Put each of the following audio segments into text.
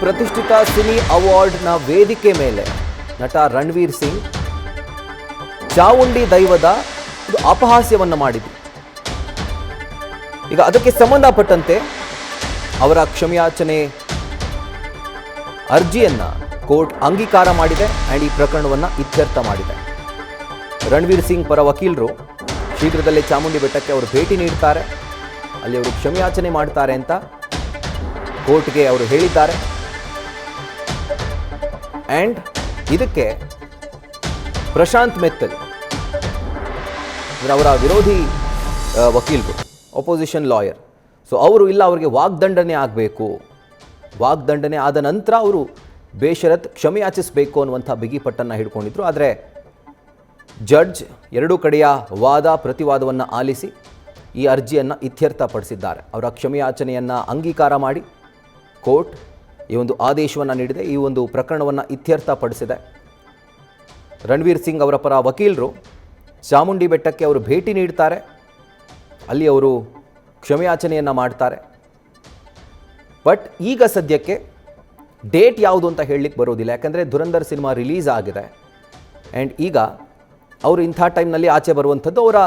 ಪ್ರತಿಷ್ಠಿತ ಸಿನಿ ಅವಾರ್ಡ್ನ ವೇದಿಕೆ ಮೇಲೆ ನಟ ರಣವೀರ್ ಸಿಂಗ್ ಚಾಮುಂಡಿ ದೈವದ ಒಂದು ಅಪಹಾಸ್ಯವನ್ನು ಮಾಡಿದ್ರು. ಈಗ ಅದಕ್ಕೆ ಸಂಬಂಧಪಟ್ಟಂತೆ ಅವರ ಕ್ಷಮೆಯಾಚನೆ ಅರ್ಜಿಯನ್ನ ಕೋರ್ಟ್ ಅಂಗೀಕಾರ ಮಾಡಿದೆ ಆ್ಯಂಡ್ ಈ ಪ್ರಕರಣವನ್ನು ಇತ್ಯರ್ಥ ಮಾಡಿದೆ. ರಣವೀರ್ ಸಿಂಗ್ ಪರ ವಕೀಲರು ಶೀಘ್ರದಲ್ಲೇ ಚಾಮುಂಡಿ ಬೆಟ್ಟಕ್ಕೆ ಅವರು ಭೇಟಿ ನೀಡ್ತಾರೆ, ಅಲ್ಲಿ ಅವರು ಕ್ಷಮೆಯಾಚನೆ ಮಾಡ್ತಾರೆ ಅಂತ ಕೋರ್ಟ್ಗೆ ಅವರು ಹೇಳಿದ್ದಾರೆ. ಆ್ಯಂಡ್ ಇದಕ್ಕೆ ಪ್ರಶಾಂತ್ ಮಿತ್ತಲ್ ಅವರ ವಿರೋಧಿ ವಕೀಲರು, ಅಪೋಸಿಷನ್ ಲಾಯರ್, ಸೊ ಅವರು ಇಲ್ಲ ಅವರಿಗೆ ವಾಗ್ದಂಡನೆ ಆಗಬೇಕು, ವಾಗ್ದಂಡನೆ ಆದ ನಂತರ ಅವರು ಬೇಷರತ್ ಕ್ಷಮೆಯಾಚಿಸಬೇಕು ಅನ್ನುವಂಥ ಬಿಗಿಪಟ್ಟನ್ನು ಹಿಡ್ಕೊಂಡಿದ್ರು. ಆದರೆ ಜಡ್ಜ್ ಎರಡೂ ಕಡೆಯ ವಾದ ಪ್ರತಿವಾದವನ್ನು ಆಲಿಸಿ ಈ ಅರ್ಜಿಯನ್ನು ಇತ್ಯರ್ಥಪಡಿಸಿದ್ದಾರೆ. ಅವರ ಕ್ಷಮೆಯಾಚನೆಯನ್ನು ಅಂಗೀಕಾರ ಮಾಡಿ ಕೋರ್ಟ್ ಈ ಒಂದು ಆದೇಶವನ್ನು ನೀಡಿದೆ, ಈ ಒಂದು ಪ್ರಕರಣವನ್ನು ಇತ್ಯರ್ಥಪಡಿಸಿದೆ. ರಣವೀರ್ ಸಿಂಗ್ ಅವರ ಪರ ವಕೀಲರು ಚಾಮುಂಡಿ ಬೆಟ್ಟಕ್ಕೆ ಅವರು ಭೇಟಿ ನೀಡ್ತಾರೆ, ಅಲ್ಲಿ ಅವರು ಕ್ಷಮೆಯಾಚನೆಯನ್ನು ಮಾಡ್ತಾರೆ. ಬಟ್ ಈಗ ಸದ್ಯಕ್ಕೆ ಡೇಟ್ ಯಾವುದು ಅಂತ ಹೇಳಲಿಕ್ಕೆ ಬರೋದಿಲ್ಲ, ಯಾಕಂದರೆ ಧುರಂಧರ್ ಸಿನಿಮಾ ರಿಲೀಸ್ ಆಗಿದೆ ಆ್ಯಂಡ್ ಈಗ ಅವರು ಇಂಥ ಟೈಮ್ನಲ್ಲಿ ಆಚೆ ಬರುವಂಥದ್ದು ಅವರ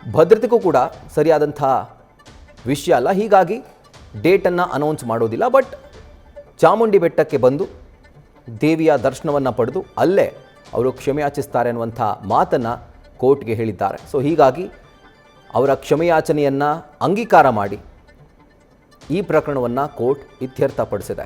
ಭದ್ರತೆಗೂ ಕೂಡ ಸರಿಯಾದಂಥ ವಿಷಯ ಅಲ್ಲ. ಹೀಗಾಗಿ ಡೇಟನ್ನು ಅನೌನ್ಸ್ ಮಾಡೋದಿಲ್ಲ. ಬಟ್ ಚಾಮುಂಡಿ ಬೆಟ್ಟಕ್ಕೆ ಬಂದು ದೇವಿಯ ದರ್ಶನವನ್ನು ಪಡೆದು ಅಲ್ಲೇ ಅವರು ಕ್ಷಮೆಯಾಚಿಸ್ತಾರೆ ಅನ್ನುವಂಥ ಮಾತನ್ನು ಕೋರ್ಟ್ಗೆ ಹೇಳಿದ್ದಾರೆ. ಸೊ ಹೀಗಾಗಿ ಅವರ ಕ್ಷಮೆಯಾಚನೆಯನ್ನು ಅಂಗೀಕಾರ ಮಾಡಿ ಈ ಪ್ರಕರಣವನ್ನು ಕೋರ್ಟ್ ಇತ್ಯರ್ಥಪಡಿಸಿದೆ.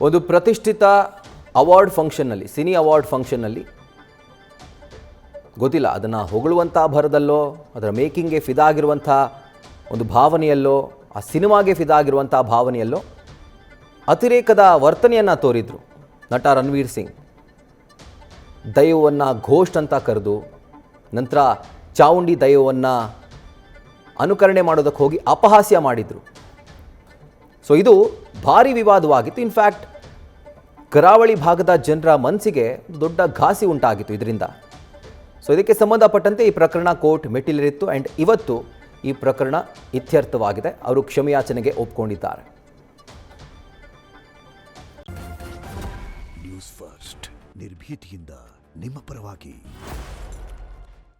ಒಂದು ಪ್ರತಿಷ್ಠಿತ ಅವಾರ್ಡ್ ಫಂಕ್ಷನ್ನಲ್ಲಿ, ಸಿನಿ ಅವಾರ್ಡ್ ಫಂಕ್ಷನ್ನಲ್ಲಿ ಗೊತ್ತಿಲ್ಲ ಅದನ್ನು ಹೊಗಳುವಂಥ ಭರದಲ್ಲೋ, ಅದರ ಮೇಕಿಂಗ್ಗೆ ಫಿದಾಗಿರುವಂಥ ಒಂದು ಭಾವನೆಯಲ್ಲೋ, ಆ ಸಿನಿಮಾಗೆ ಫಿದಾಗಿರುವಂಥ ಭಾವನೆಯಲ್ಲೋ ಅತಿರೇಕದ ವರ್ತನೆಯನ್ನು ತೋರಿದ್ರು ನಟ ರಣವೀರ್ ಸಿಂಗ್. ದೈವವನ್ನು ಘೋಸ್ಟ್ ಅಂತ ಕರೆದು ನಂತರ ಚಾಮುಂಡಿ ದೈವವನ್ನು ಅನುಕರಣೆ ಮಾಡೋದಕ್ಕೆ ಹೋಗಿ ಅಪಹಾಸ್ಯ ಮಾಡಿದರು. ಸೊ ಇದು ಭಾರಿ ವಿವಾದವಾಗಿತ್ತು. ಇನ್ಫ್ಯಾಕ್ಟ್ ಕರಾವಳಿ ಭಾಗದ ಜನರ ಮನಸ್ಸಿಗೆ ದೊಡ್ಡ ಘಾಸಿ ಉಂಟಾಗಿತ್ತು ಇದರಿಂದ. ಸೊ ಇದಕ್ಕೆ ಸಂಬಂಧಪಟ್ಟಂತೆ ಈ ಪ್ರಕರಣ ಕೋರ್ಟ್ ಮೆಟ್ಟಿಲೇರಿತ್ತು ಆ್ಯಂಡ್ ಇವತ್ತು ಈ ಪ್ರಕರಣ ಇತ್ಯರ್ಥವಾಗಿದೆ. ಅವರು ಕ್ಷಮೆಯಾಚನೆಗೆ ಒಪ್ಪಿಕೊಂಡಿದ್ದಾರೆ. ನ್ಯೂಸ್ ಫಸ್ಟ್ ನಿರ್ಭೀತಿಯಿಂದ ನಿಮ್ಮ ಪರವಾಗಿ.